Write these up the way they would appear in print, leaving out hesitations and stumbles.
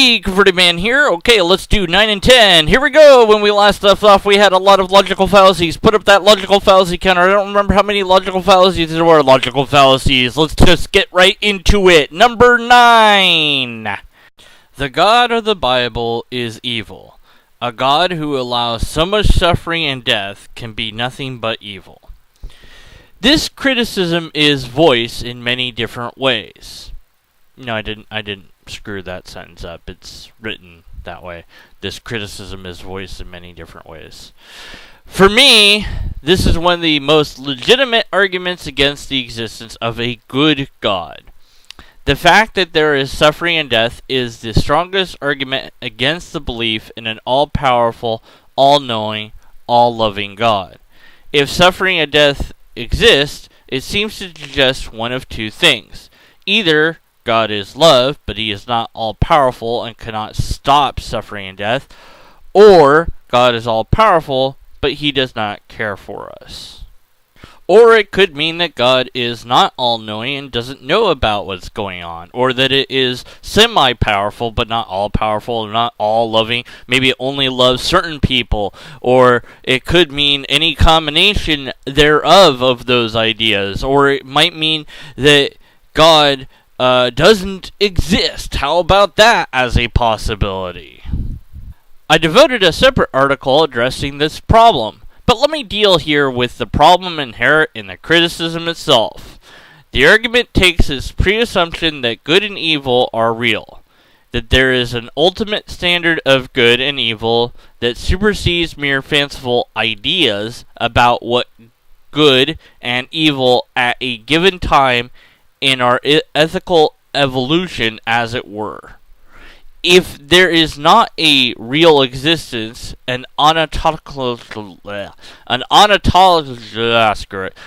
Hey, Converted Man here. Okay, let's do 9 and 10. Here we go. When we last left off, we had a lot of logical fallacies. Put up that logical fallacy counter. I don't remember how many logical fallacies there were. Logical fallacies. Let's just get right into it. Number 9. The God of the Bible is evil. A God who allows so much suffering and death can be nothing but evil. This criticism is voiced in many different ways. No, I didn't screw that sentence up. It's written that way. This criticism is voiced in many different ways. For me, this is one of the most legitimate arguments against the existence of a good God. The fact that there is suffering and death is the strongest argument against the belief in an all-powerful, all-knowing, all-loving God. If suffering and death exist, it seems to suggest one of two things. Either God is love, but he is not all-powerful and cannot stop suffering and death, or God is all-powerful, but he does not care for us. Or it could mean that God is not all-knowing and doesn't know about what's going on, or that it is semi-powerful, but not all-powerful, not all-loving. Maybe it only loves certain people, or it could mean any combination thereof of those ideas, or it might mean that God doesn't exist. How about that as a possibility? I devoted a separate article addressing this problem, but let me deal here with the problem inherent in the criticism itself. The argument takes its pre-assumption that good and evil are real, that there is an ultimate standard of good and evil that supersedes mere fanciful ideas about what good and evil at a given time in our ethical evolution, as it were. If there is not a real existence, an ontological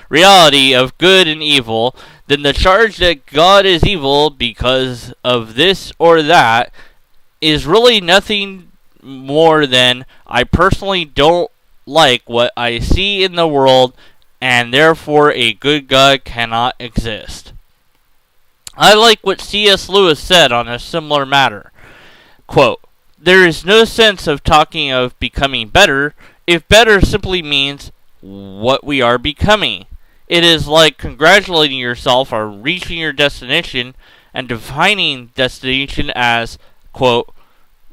reality of good and evil, then the charge that God is evil because of this or that is really nothing more than I personally don't like what I see in the world, and therefore a good God cannot exist. I like what C.S. Lewis said on a similar matter. Quote, "There is no sense of talking of becoming better if better simply means what we are becoming. It is like congratulating yourself on reaching your destination and defining destination as, quote,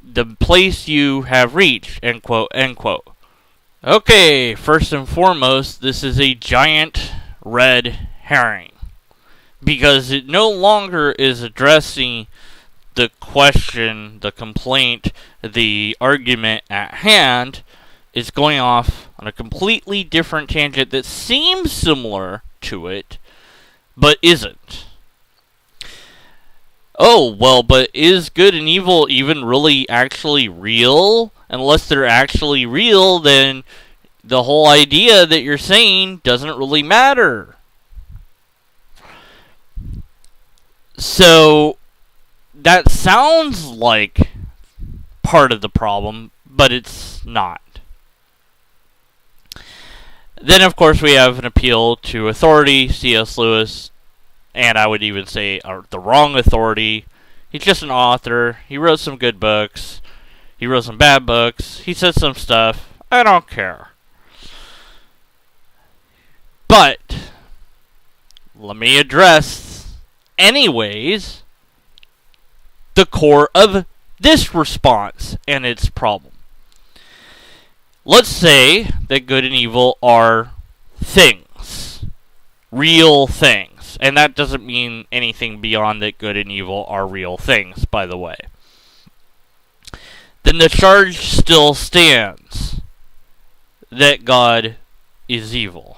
the place you have reached, end quote, end quote." Okay, first and foremost, this is a giant red herring, because it no longer is addressing the question, the complaint, the argument at hand. It's going off on a completely different tangent that seems similar to it, but isn't. Oh, well, but is good and evil even really actually real? Unless they're actually real, then the whole idea that you're saying doesn't really matter. So that sounds like part of the problem, but it's not. Then, of course, we have an appeal to authority, C.S. Lewis, and I would even say the wrong authority. He's just an author. He wrote some good books. He wrote some bad books. He said some stuff. I don't care. But let me address, anyways, the core of this response and its problem. Let's say that good and evil are things, real things, and that doesn't mean anything beyond that good and evil are real things, by the way. Then the charge still stands that God is evil.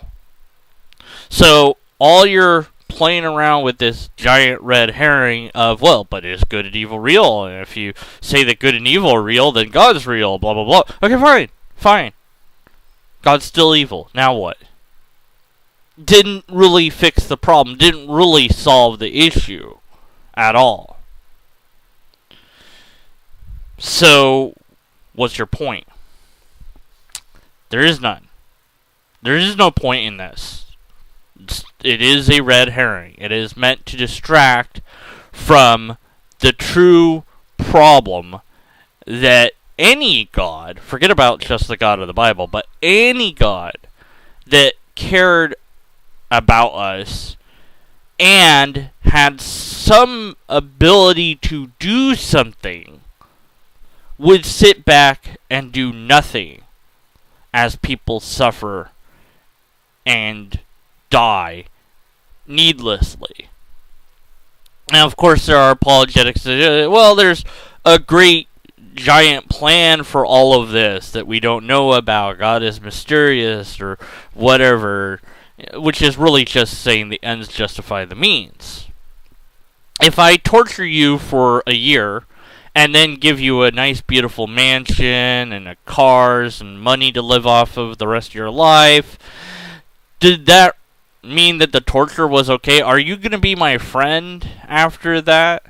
So all your playing around with this giant red herring of, well, but is good and evil real? And if you say that good and evil are real, then God's real, blah, blah, blah. Okay, fine. God's still evil. Now what? Didn't really fix the problem. Didn't really solve the issue at all. So, what's your point? There is none. There is no point in this. It is a red herring. It is meant to distract from the true problem that any God, forget about just the God of the Bible, but any God that cared about us and had some ability to do something would sit back and do nothing as people suffer and die needlessly. Now, of course, there are apologetics that, well, there's a great giant plan for all of this that we don't know about. God is mysterious or whatever, which is really just saying the ends justify the means. If I torture you for a year and then give you a nice, beautiful mansion and cars and money to live off of the rest of your life, did that mean that the torture was okay? Are you going to be my friend after that?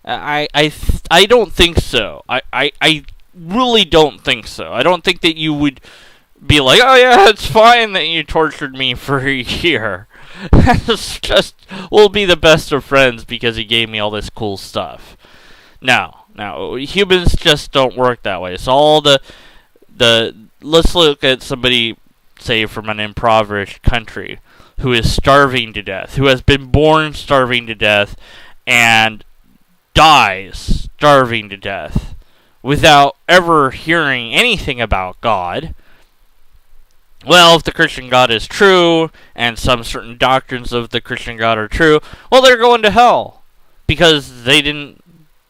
I don't think so. I really don't think so. I don't think that you would be like, oh yeah, it's fine that you tortured me for a year. It's just, we'll be the best of friends because he gave me all this cool stuff. No, humans just don't work that way. So all the let's look at somebody, say, from an impoverished country who is starving to death, who has been born starving to death, and dies starving to death without ever hearing anything about God. Well, if the Christian God is true, and some certain doctrines of the Christian God are true, well, they're going to hell because they didn't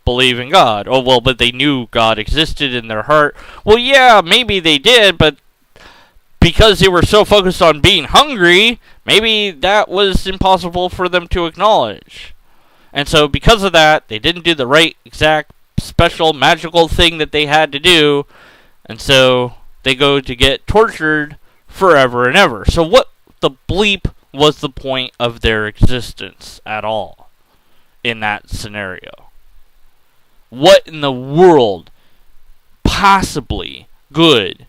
believe in God. Oh, well, but they knew God existed in their heart. Well, yeah, maybe they did, but because they were so focused on being hungry, maybe that was impossible for them to acknowledge. And so because of that, they didn't do the right, exact, special, magical thing that they had to do. And so they go to get tortured forever and ever. So what the bleep was the point of their existence at all in that scenario? What in the world possibly good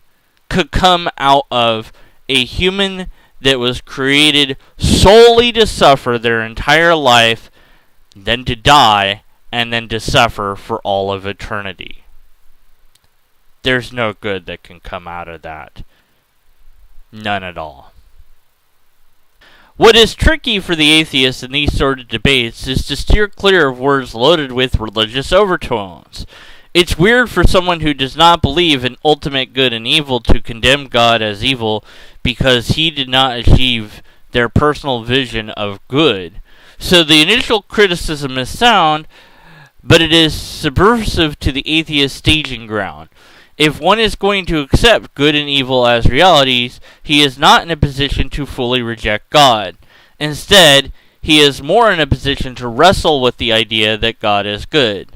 could come out of a human that was created solely to suffer their entire life, then to die, and then to suffer for all of eternity? There's no good that can come out of that. None at all. What is tricky for the atheist in these sort of debates is to steer clear of words loaded with religious overtones. It's weird for someone who does not believe in ultimate good and evil to condemn God as evil because he did not achieve their personal vision of good. So the initial criticism is sound, but it is subversive to the atheist staging ground. If one is going to accept good and evil as realities, he is not in a position to fully reject God. Instead, he is more in a position to wrestle with the idea that God is good.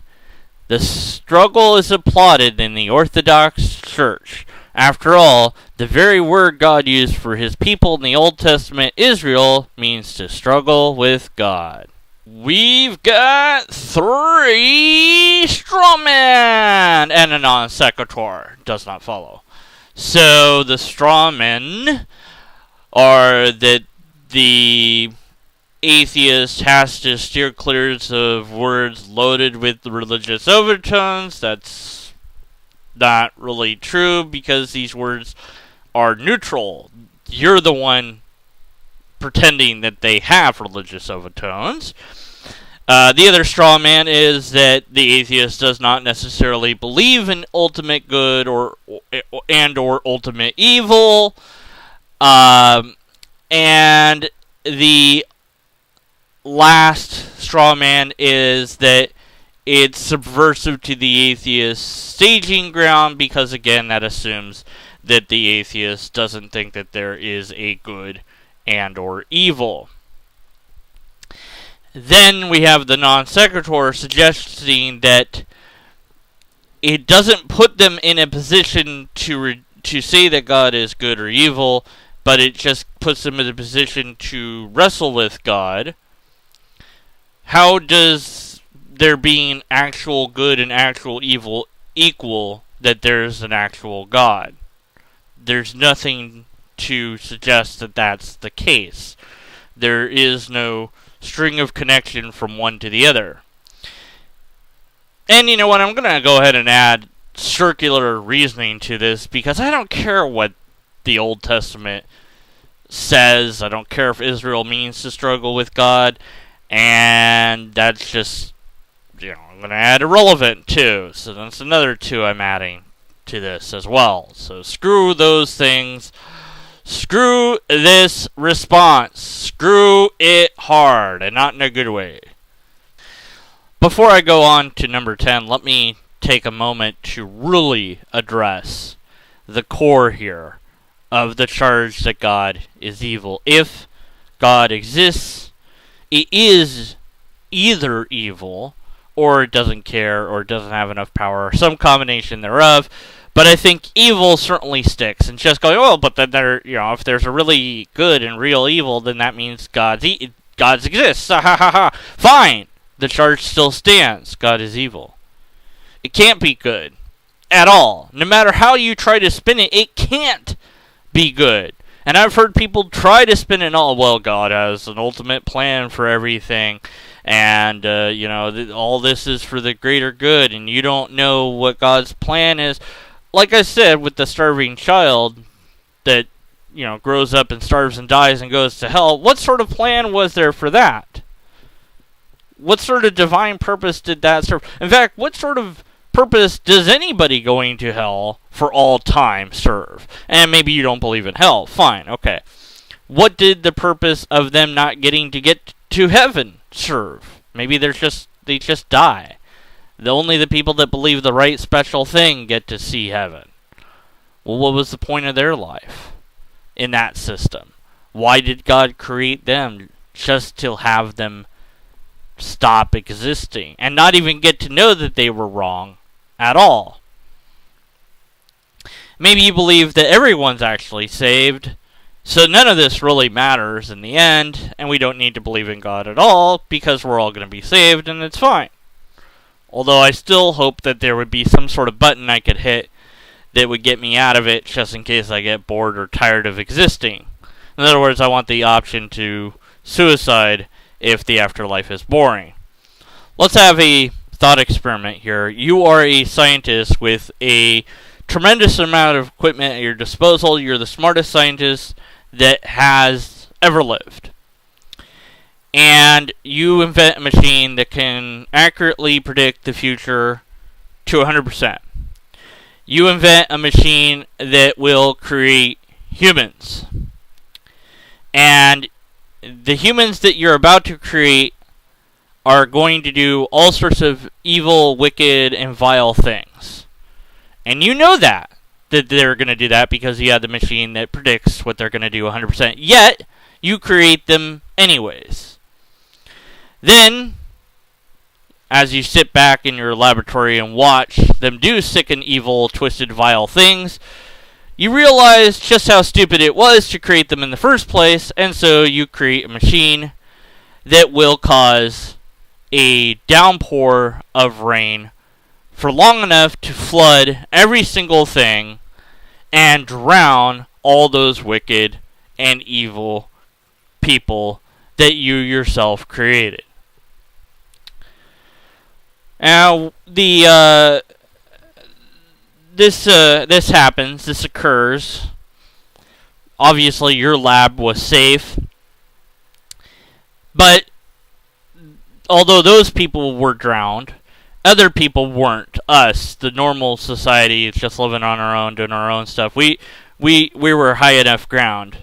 The struggle is applauded in the Orthodox Church. After all, the very word God used for his people in the Old Testament, Israel, means to struggle with God. We've got 3 straw men and a non sequitur. Does not follow. So the straw men are that the atheist has to steer clear of words loaded with religious overtones. That's not really true because these words are neutral. You're the one pretending that they have religious overtones. The other straw man is that the atheist does not necessarily believe in ultimate good or ultimate evil. And the last straw man is that it's subversive to the atheist staging ground because, again, that assumes that the atheist doesn't think that there is a good and or evil. Then we have the non sequitur suggesting that it doesn't put them in a position to say that God is good or evil, but it just puts them in a position to wrestle with God. How does there being actual good and actual evil equal that there's an actual God? There's nothing to suggest that that's the case. There is no string of connection from one to the other. And you know what? I'm going to go ahead and add circular reasoning to this, because I don't care what the Old Testament says. I don't care if Israel means to struggle with God. And that's just, I'm going to add irrelevant too. So that's another two I'm adding to this as well. So screw those things. Screw this response. Screw it hard, and not in a good way. Before I go on to number 10, let me take a moment to really address the core here of the charge that God is evil. If God exists, it is either evil, or it doesn't care, or it doesn't have enough power, or some combination thereof. But I think evil certainly sticks. And just going, but then if there's a really good and real evil, then that means God's exists. Ha ha ha ha. Fine. The charge still stands. God is evil. It can't be good at all. No matter how you try to spin it, it can't be good. And I've heard people try to spin it all. Well, God has an ultimate plan for everything. And, all this is for the greater good. And you don't know what God's plan is. Like I said, with the starving child that, grows up and starves and dies and goes to hell, what sort of plan was there for that? What sort of divine purpose did that serve? In fact, what sort of purpose does anybody going to hell for all time serve? And maybe you don't believe in hell. Fine, okay. What did the purpose of them not getting to get to heaven serve? Maybe they just die. Only the people that believe the right special thing get to see heaven. Well, what was the point of their life in that system? Why did God create them? Just to have them stop existing and not even get to know that they were wrong at all. Maybe you believe that everyone's actually saved, so none of this really matters in the end, and we don't need to believe in God at all because we're all going to be saved and it's fine. Although I still hope that there would be some sort of button I could hit that would get me out of it just in case I get bored or tired of existing. In other words, I want the option to suicide if the afterlife is boring. Let's have a thought experiment here. You are a scientist with a tremendous amount of equipment at your disposal. You're the smartest scientist that has ever lived. And you invent a machine that can accurately predict the future to 100%. You invent a machine that will create humans. And the humans that you're about to create are going to do all sorts of evil, wicked, and vile things. And you know that they're going to do that because you have the machine that predicts what they're going to do 100%. Yet, you create them anyways. Then, as you sit back in your laboratory and watch them do sick and evil, twisted, vile things, you realize just how stupid it was to create them in the first place, and so you create a machine that will cause a downpour of rain for long enough to flood every single thing and drown all those wicked and evil people that you yourself created. Now, this happens, this occurs. Obviously, your lab was safe. But, although those people were drowned, other people weren't. Us, the normal society, just living on our own, doing our own stuff. We were high enough ground.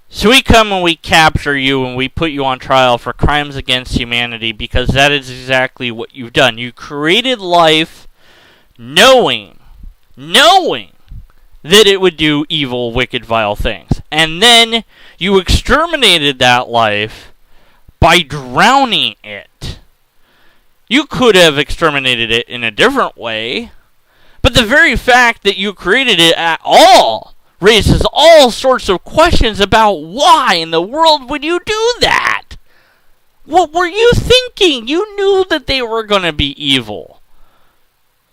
So we come and we capture you and we put you on trial for crimes against humanity because that is exactly what you've done. You created life knowing that it would do evil, wicked, vile things. And then you exterminated that life by drowning it. You could have exterminated it in a different way, but the very fact that you created it at all raises all sorts of questions about why in the world would you do that? What were you thinking? You knew that they were going to be evil.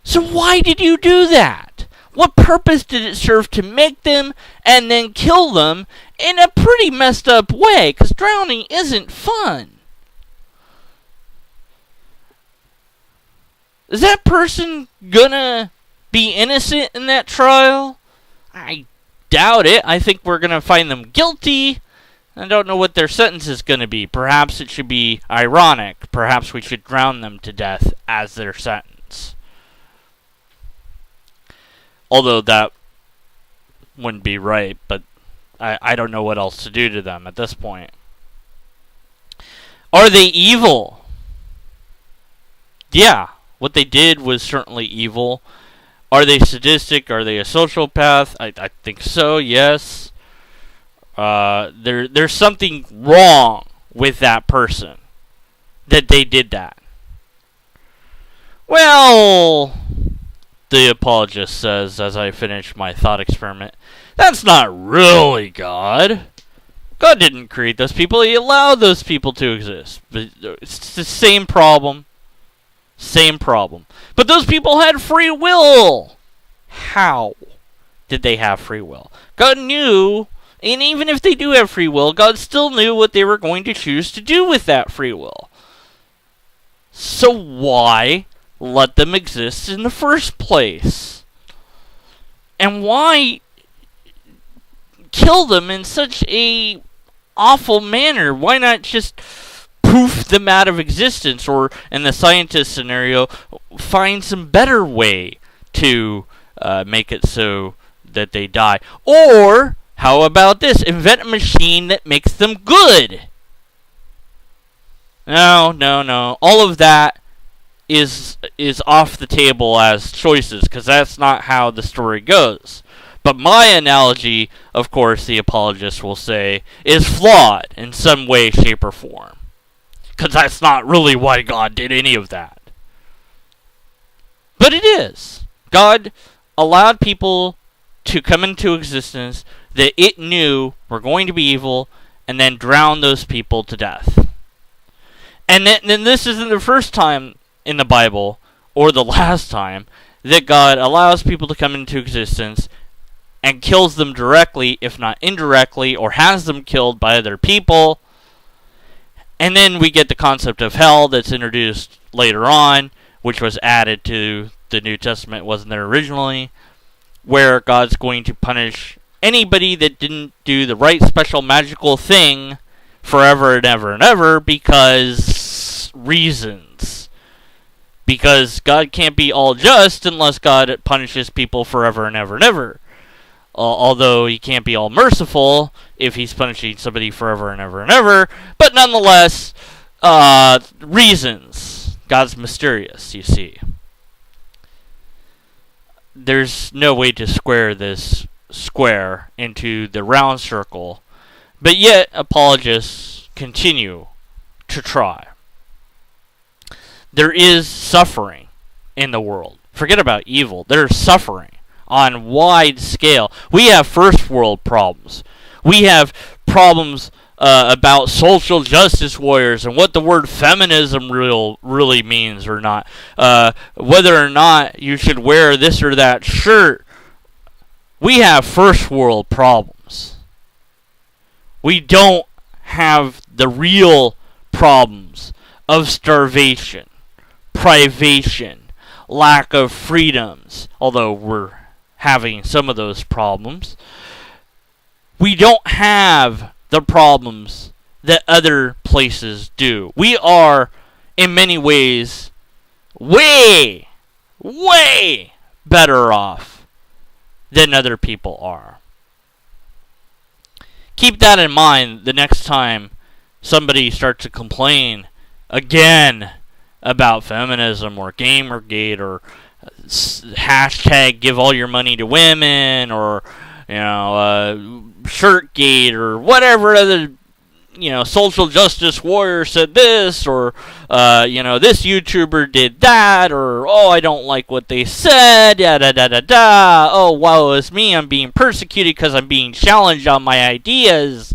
So why did you do that? What purpose did it serve to make them and then kill them in a pretty messed up way? Because drowning isn't fun. is that person gonna be innocent in that trial? I doubt it. I think we're gonna find them guilty. I don't know what their sentence is gonna be. Perhaps it should be ironic. Perhaps we should drown them to death as their sentence. Although that wouldn't be right, but I don't know what else to do to them at this point. Are they evil? Yeah, what they did was certainly evil. Are they sadistic? Are they a sociopath? I think so, yes. There's something wrong with that person that they did that. Well, the apologist says as I finish my thought experiment, that's not really God. God didn't create those people. He allowed those people to exist. But it's the same problem. Same problem. But those people had free will. How did they have free will? God knew, and even if they do have free will, God still knew what they were going to choose to do with that free will. So why let them exist in the first place? And why kill them in such a awful manner? Why not just poof them out of existence, or in the scientist scenario, find some better way to make it so that they die? Or how about this? Invent a machine that makes them good. No. All of that is off the table as choices, because that's not how the story goes. But my analogy, of course, the apologist will say, is flawed in some way, shape, or form. Because that's not really why God did any of that. But it is. God allowed people to come into existence that it knew were going to be evil, and then drown those people to death. And then this isn't the first time in the Bible, or the last time, that God allows people to come into existence and kills them directly, if not indirectly, or has them killed by other people. And then we get the concept of hell that's introduced later on, which was added to the New Testament, wasn't there originally, where God's going to punish anybody that didn't do the right special magical thing forever and ever and ever, because reasons. Because God can't be all just unless God punishes people forever and ever and ever. Although he can't be all merciful if he's punishing somebody forever and ever and ever. But nonetheless, reasons. God's mysterious, you see. There's no way to square this square into the round circle. But yet, apologists continue to try. There is suffering in the world. Forget about evil. There's suffering on wide scale. We have first world problems. We have problems about social justice warriors and what the word feminism really means or not. Whether or not you should wear this or that shirt. We have first world problems. We don't have the real problems of starvation, privation, lack of freedoms, although we're having some of those problems. We don't have the problems that other places do. We are, in many ways, way better off than other people are. Keep that in mind the next time somebody starts to complain again about feminism or Gamergate or hashtag give all your money to women or Shirtgate or whatever other social justice warrior said this or this YouTuber did that or I don't like what they said oh woe is me, I'm being persecuted because I'm being challenged on my ideas.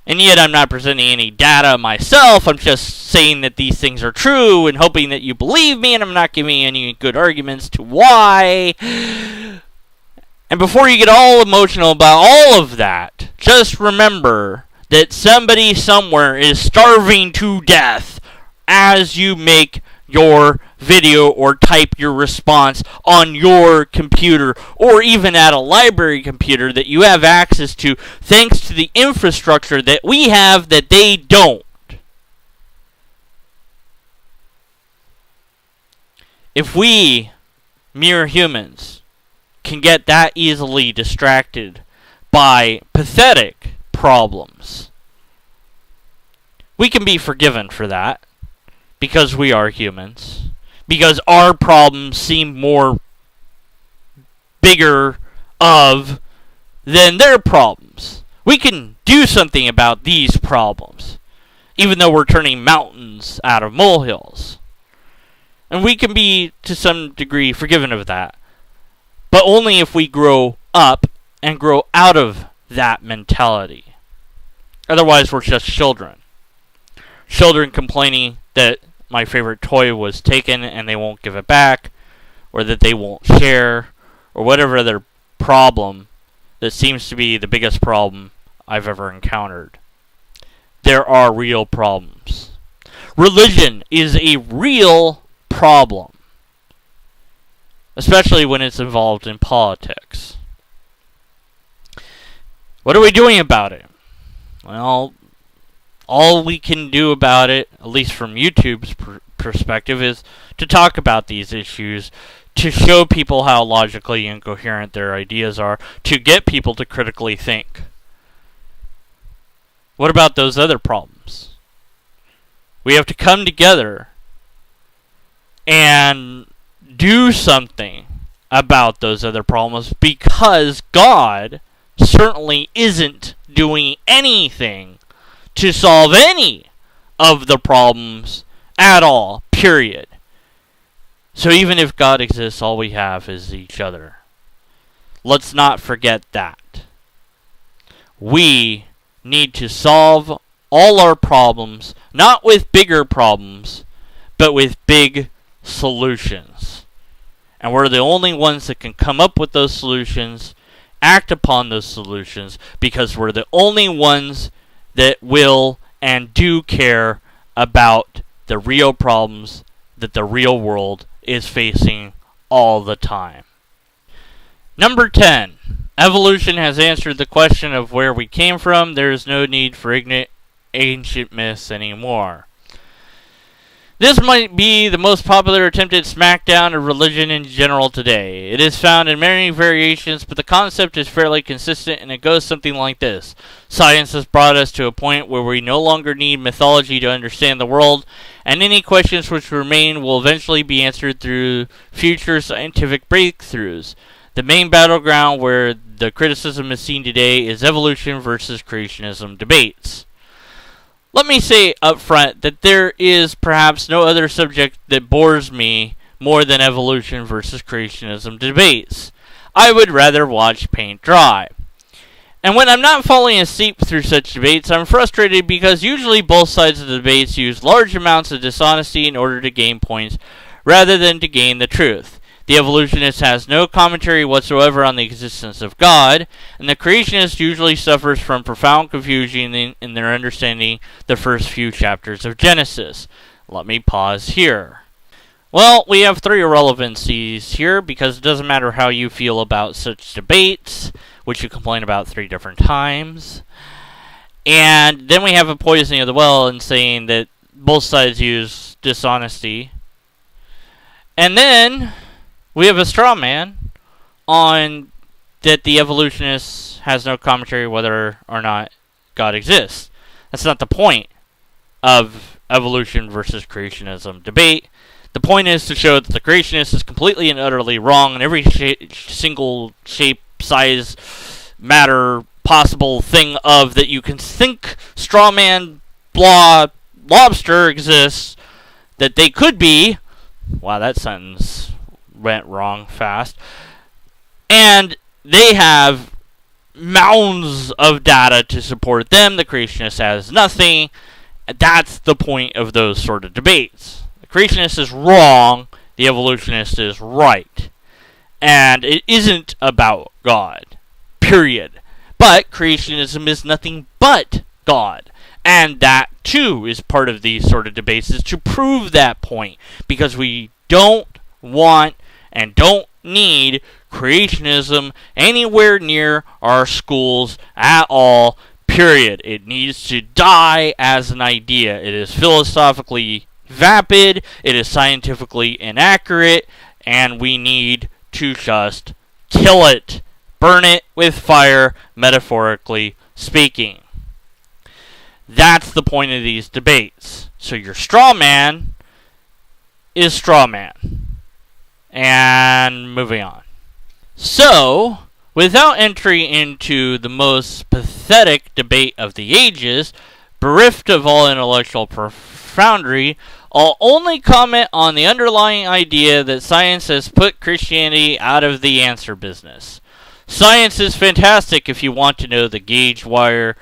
And yet I'm not presenting any data myself. I'm just saying that these things are true and hoping that you believe me, and I'm not giving any good arguments to why. And before you get all emotional about all of that, just remember that somebody somewhere is starving to death as you make your video or type your response on your computer or even at a library computer that you have access to thanks to the infrastructure that we have that they don't. If we, mere humans, can get that easily distracted by pathetic problems, we can be forgiven for that because we are humans. Because our problems seem more bigger than their problems. We can do something about these problems, even though we're turning mountains out of molehills. And we can be, to some degree, forgiven of that. But only if we grow up and grow out of that mentality. Otherwise, we're just children. Children complaining that my favorite toy was taken and they won't give it back, or that they won't share, or whatever other problem that seems to be the biggest problem I've ever encountered. There are real problems. Religion is a real problem, especially when it's involved in politics. What are we doing about it? Well, all we can do about it, at least from YouTube's perspective, is to talk about these issues, to show people how logically incoherent their ideas are, to get people to critically think. What about those other problems? We have to come together and do something about those other problems, because God certainly isn't doing anything to solve any of the problems at all, period. So even if God exists, all we have is each other. Let's not forget that. We need to solve all our problems, not with bigger problems, but with big solutions. And we're the only ones that can come up with those solutions, act upon those solutions, because we're the only ones that will and do care about the real problems that the real world is facing all the time. Number 10. Evolution has answered the question of where we came from. There is no need for ancient myths anymore. This might be the most popular attempted smackdown of religion in general today. It is found in many variations, but the concept is fairly consistent, and it goes something like this. Science has brought us to a point where we no longer need mythology to understand the world, and any questions which remain will eventually be answered through future scientific breakthroughs. The main battleground where the criticism is seen today is evolution versus creationism debates. Let me say up front that there is perhaps no other subject that bores me more than evolution versus creationism debates. I would rather watch paint dry. And when I'm not falling asleep through such debates, I'm frustrated because usually both sides of the debates use large amounts of dishonesty in order to gain points rather than to gain the truth. The evolutionist has no commentary whatsoever on the existence of God, and the creationist usually suffers from profound confusion in their understanding the first few chapters of Genesis. Let me pause here. Well, we have three irrelevancies here, because it doesn't matter how you feel about such debates, which you complain about 3 different times. And then we have a poisoning of the well in saying that both sides use dishonesty. And then we have a straw man on that the evolutionist has no commentary whether or not God exists. That's not the point of evolution versus creationism debate. The point is to show that the creationist is completely and utterly wrong in every single shape, size, matter, possible thing of that you can think straw man, blah, lobster exists, that they could be. Wow, that sentence went wrong fast. And they have mounds of data to support them. The creationist has nothing. That's the point of those sort of debates. The creationist is wrong. The evolutionist is right. And it isn't about God. Period. But creationism is nothing but God. And that, too, is part of these sort of debates, is to prove that point. Because we don't want and don't need creationism anywhere near our schools at all, period. It needs to die as an idea. It is philosophically vapid, it is scientifically inaccurate, and we need to just kill it. Burn it with fire, metaphorically speaking. That's the point of these debates. So your straw man is straw man. And moving on. So, without entry into the most pathetic debate of the ages, bereft of all intellectual profundity, I'll only comment on the underlying idea that science has put Christianity out of the answer business. Science is fantastic if you want to know the gauge wire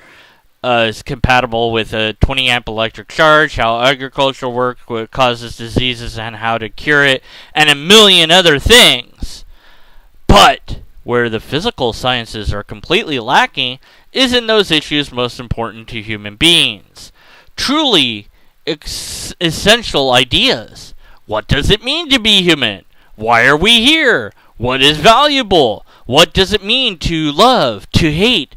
is compatible with a 20 amp electric charge, how agriculture works, what causes diseases, and how to cure it, and a million other things. But where the physical sciences are completely lacking is in those issues most important to human beings. Truly essential ideas. What does it mean to be human? Why are we here? What is valuable? What does it mean to love, to hate?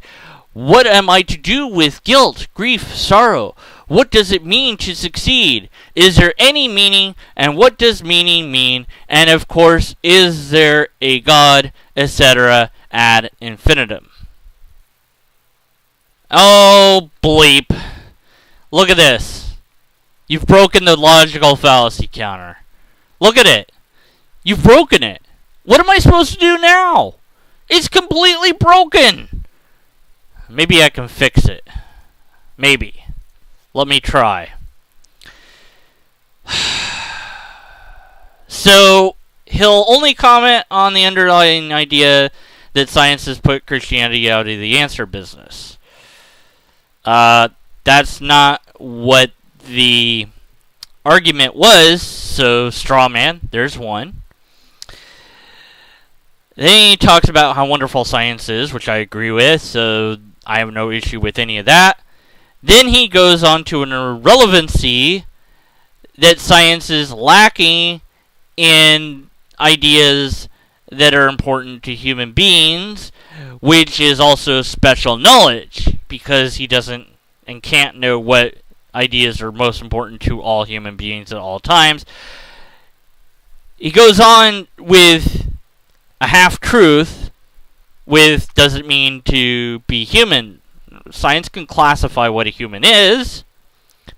What am I to do with guilt, grief, sorrow? What does it mean to succeed? Is there any meaning? And what does meaning mean? And of course, is there a God, etc. ad infinitum? Oh, bleep. Look at this. You've broken the logical fallacy counter. Look at it. You've broken it. What am I supposed to do now? It's completely broken. Maybe I can fix it. Maybe. Let me try. So, he'll only comment on the underlying idea that science has put Christianity out of the answer business. That's not what the argument was, so straw man, there's one. Then he talks about how wonderful science is, which I agree with, so I have no issue with any of that. Then he goes on to an irrelevancy that science is lacking in ideas that are important to human beings, which is also special knowledge, because he doesn't and can't know what ideas are most important to all human beings at all times. He goes on with a half-truth with does it mean to be human. Science can classify what a human is,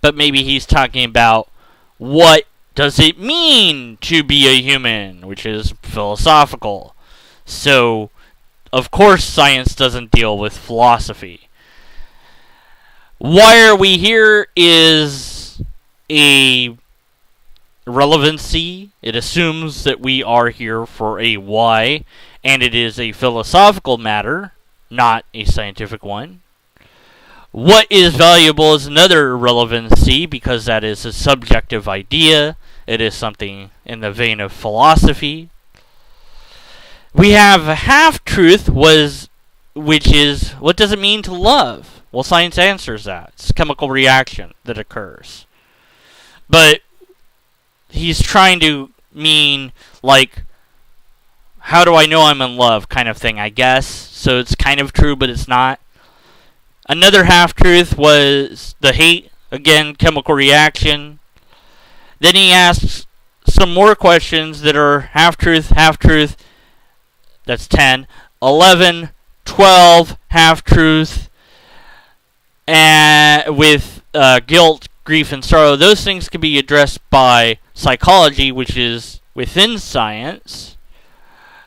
but maybe he's talking about what does it mean to be a human, which is philosophical. So, of course, science doesn't deal with philosophy. Why are we here is a relevancy. It assumes that we are here for a why, and it is a philosophical matter, not a scientific one. What is valuable is another relevancy, because that is a subjective idea. It is something in the vein of philosophy. We have a half-truth, which is, what does it mean to love? Well, science answers that. It's a chemical reaction that occurs. But he's trying to mean, like, how do I know I'm in love kind of thing, I guess. So it's kind of true, but it's not. Another half-truth was the hate. Again, chemical reaction. Then he asks some more questions that are half-truth, half-truth. That's 10. 11, 12, half-truth. And with guilt, grief, and sorrow. Those things can be addressed by psychology, which is within science.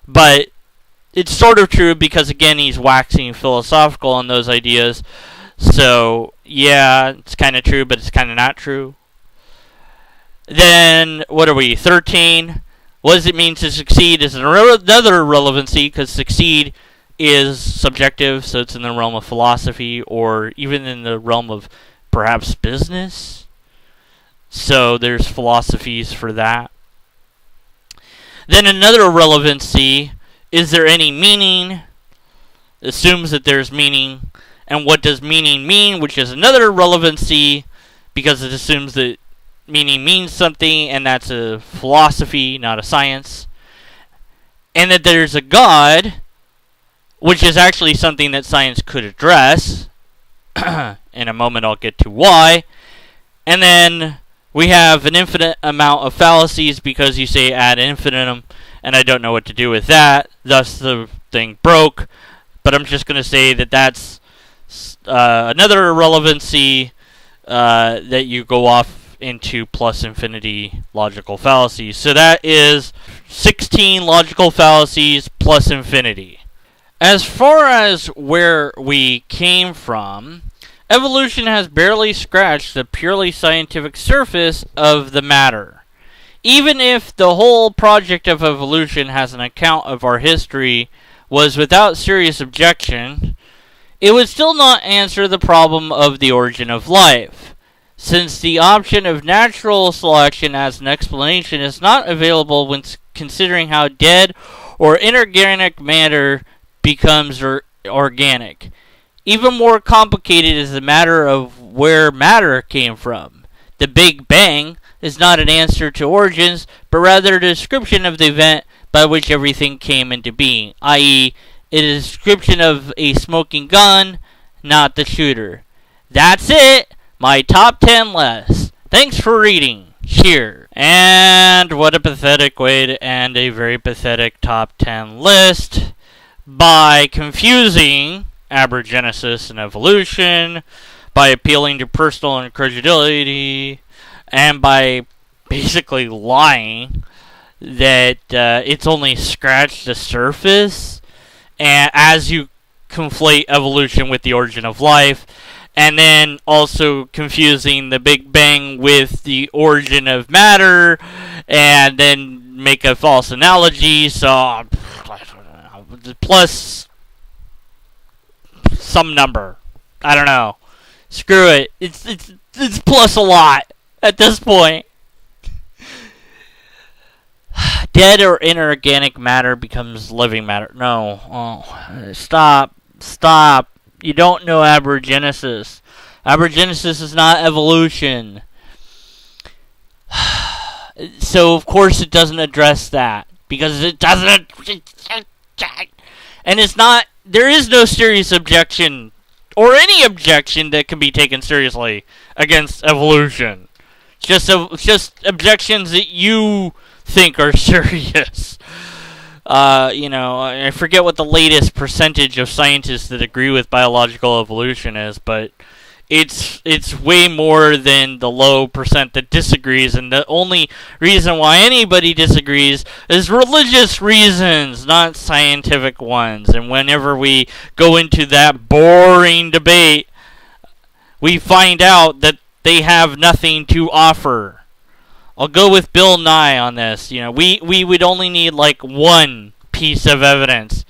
But it's sort of true because, again, he's waxing philosophical on those ideas. So, yeah, it's kind of true, but it's kind of not true. Then, what are we, 13? What does it mean to succeed is another relevancy, because succeed is subjective, so it's in the realm of philosophy, or even in the realm of perhaps business. So, there's philosophies for that. Then another relevancy, is there any meaning? Assumes that there's meaning. And what does meaning mean? Which is another relevancy, because it assumes that meaning means something, and that's a philosophy, not a science. And that there's a God, which is actually something that science could address. In a moment I'll get to why. And then we have an infinite amount of fallacies because you say ad infinitum, and I don't know what to do with that. Thus the thing broke. But I'm just going to say that that's another irrelevancy that you go off into plus infinity logical fallacies. So that is 16 logical fallacies plus infinity. As far as where we came from, evolution has barely scratched the purely scientific surface of the matter. Even if the whole project of evolution has an account of our history was without serious objection, it would still not answer the problem of the origin of life, since the option of natural selection as an explanation is not available when considering how dead or inorganic matter becomes organic. Even more complicated is the matter of where matter came from. The Big Bang is not an answer to origins, but rather a description of the event by which everything came into being, i.e., it is a description of a smoking gun, not the shooter. That's it! My top 10 lists. Thanks for reading. Cheers. And what a pathetic way to end a very pathetic top 10 list by confusing abrogenesis and evolution, by appealing to personal incredulity, and by basically lying that it's only scratched the surface, and as you conflate evolution with the origin of life, and then also confusing the Big Bang with the origin of matter, and then make a false analogy, so plus some number. I don't know. Screw it. It's plus a lot at this point. Dead or inorganic matter becomes living matter. No. Oh, stop. You don't know abrogenesis. Abrogenesis is not evolution. So, of course, it doesn't address that. Because it doesn't. And it's not. There is no serious objection, or any objection that can be taken seriously against evolution. Just objections that you think are serious. I forget what the latest percentage of scientists that agree with biological evolution is, but it's way more than the low percent that disagrees, and the only reason why anybody disagrees is religious reasons, not scientific ones. And whenever we go into that boring debate, we find out that they have nothing to offer. I'll go with Bill Nye on this. We would only need like one piece of evidence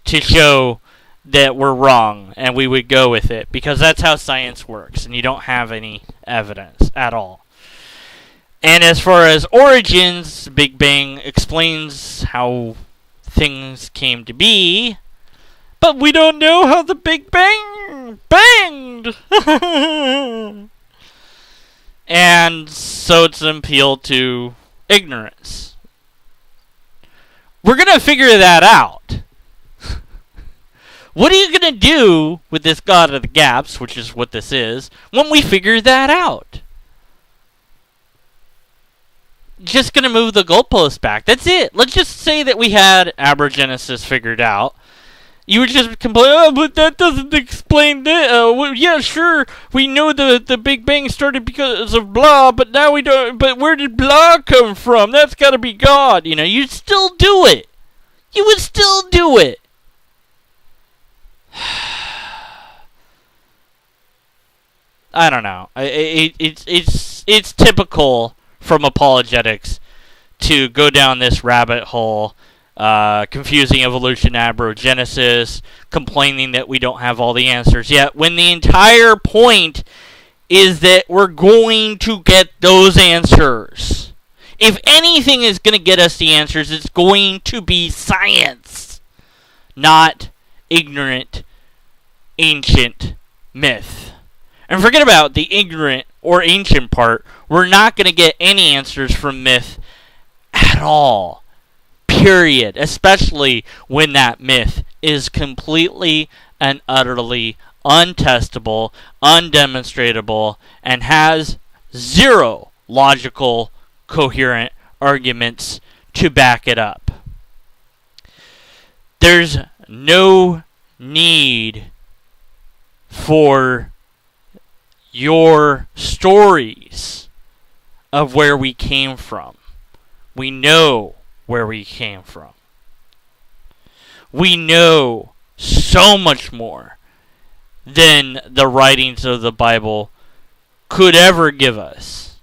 to show that we're wrong, and we would go with it, because that's how science works, and you don't have any evidence at all. And as far as origins, Big Bang explains how things came to be, but we don't know how the Big Bang banged! And so it's an appeal to ignorance. We're gonna figure that out. What are you going to do with this God of the Gaps, which is what this is, when we figure that out? Just going to move the goalpost back. That's it. Let's just say that we had abrogenesis figured out. You would just complain, oh, but that doesn't explain that. Yeah, sure, we know the Big Bang started because of blah, but now we don't. But where did blah come from? That's got to be God. You'd still do it. You would still do it. I don't know. It's typical from apologetics to go down this rabbit hole, confusing evolution, abrogenesis, complaining that we don't have all the answers yet, when the entire point is that we're going to get those answers. If anything is going to get us the answers, it's going to be science, not ignorant, ancient myth. And forget about the ignorant or ancient part, we're not going to get any answers from myth at all. Period. Especially when that myth is completely and utterly untestable, undemonstratable, and has zero logical, coherent arguments to back it up. There's no need for your stories of where we came from. We know where we came from. We know so much more than the writings of the Bible could ever give us.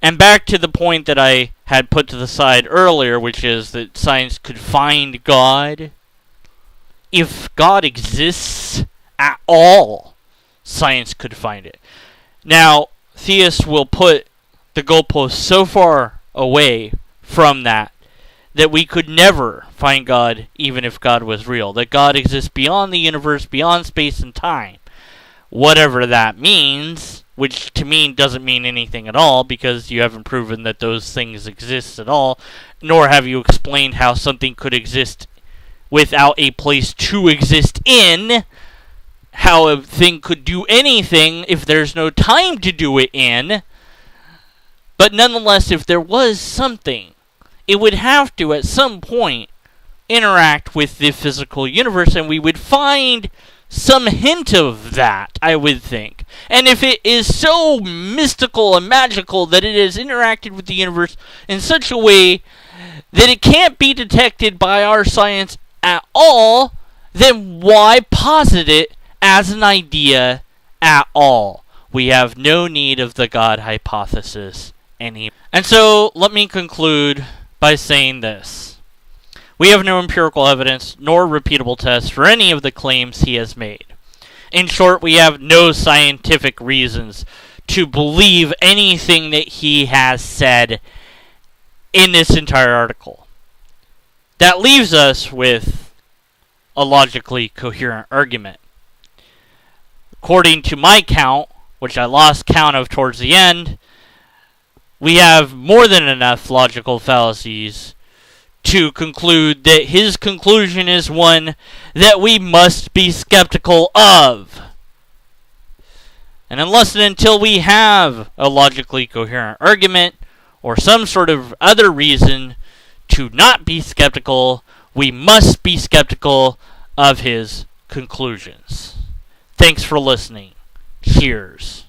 And back to the point that I had put to the side earlier, which is that science could find God. If God exists at all, science could find it. Now, theists will put the goalposts so far away from that we could never find God even if God was real. That God exists beyond the universe, beyond space and time. Whatever that means, which to me doesn't mean anything at all, because you haven't proven that those things exist at all, nor have you explained how something could exist without a place to exist in, how a thing could do anything if there's no time to do it in. But nonetheless, if there was something, it would have to, at some point, interact with the physical universe, and we would find some hint of that, I would think. And if it is so mystical and magical that it has interacted with the universe in such a way that it can't be detected by our science at all, then why posit it as an idea at all? We have no need of the God hypothesis anymore. And so, let me conclude by saying this. We have no empirical evidence nor repeatable tests for any of the claims he has made. In short, we have no scientific reasons to believe anything that he has said in this entire article. That leaves us with a logically coherent argument. According to my count, which I lost count of towards the end, we have more than enough logical fallacies to conclude that his conclusion is one that we must be skeptical of. And unless and until we have a logically coherent argument or some sort of other reason to not be skeptical, we must be skeptical of his conclusions. Thanks for listening. Cheers.